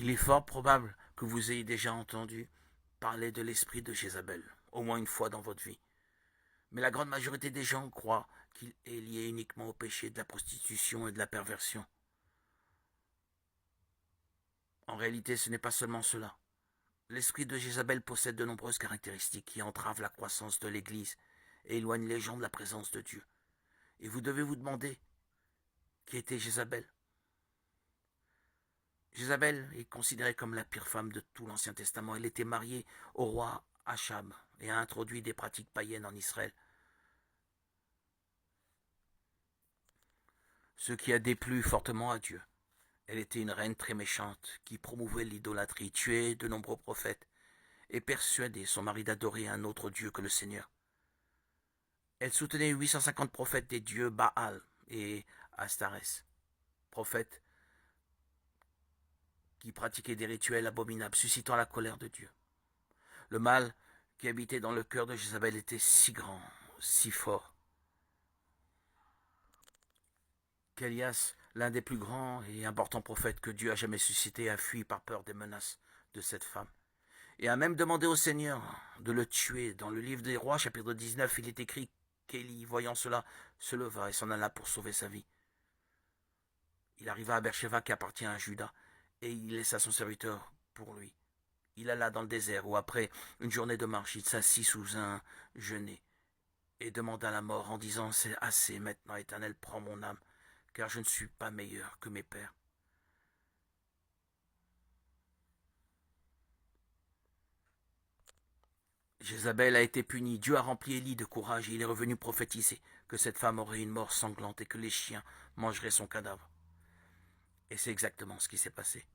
Il est fort probable que vous ayez déjà entendu parler de l'esprit de Jézabel, au moins une fois dans votre vie. Mais la grande majorité des gens croient qu'il est lié uniquement au péché de la prostitution et de la perversion. En réalité, ce n'est pas seulement cela. L'esprit de Jézabel possède de nombreuses caractéristiques qui entravent la croissance de l'Église et éloignent les gens de la présence de Dieu. Et vous devez vous demander qui était Jézabel. Jézabel est considérée comme la pire femme de tout l'Ancien Testament. Elle était mariée au roi Achab et a introduit des pratiques païennes en Israël, ce qui a déplu fortement à Dieu. Elle était une reine très méchante qui promouvait l'idolâtrie, tuait de nombreux prophètes et persuadait son mari d'adorer un autre Dieu que le Seigneur. Elle soutenait 850 prophètes des dieux Baal et Astarès, prophètes qui pratiquaient des rituels abominables, suscitant la colère de Dieu. Le mal qui habitait dans le cœur de Jézabel était si grand, si fort, qu'Élias, l'un des plus grands et importants prophètes que Dieu a jamais suscité, a fui par peur des menaces de cette femme, et a même demandé au Seigneur de le tuer. Dans le livre des Rois, chapitre 19, il est écrit qu'Élie, voyant cela, se leva et s'en alla pour sauver sa vie. Il arriva à Beersheba qui appartient à Juda, et il laissa son serviteur pour lui. Il alla dans le désert où, après une journée de marche, il s'assit sous un genêt et demanda la mort en disant: c'est assez maintenant, Éternel, prends mon âme, car je ne suis pas meilleur que mes pères. Jézabel a été punie. Dieu a rempli Élie de courage et il est revenu prophétiser que cette femme aurait une mort sanglante et que les chiens mangeraient son cadavre. Et c'est exactement ce qui s'est passé.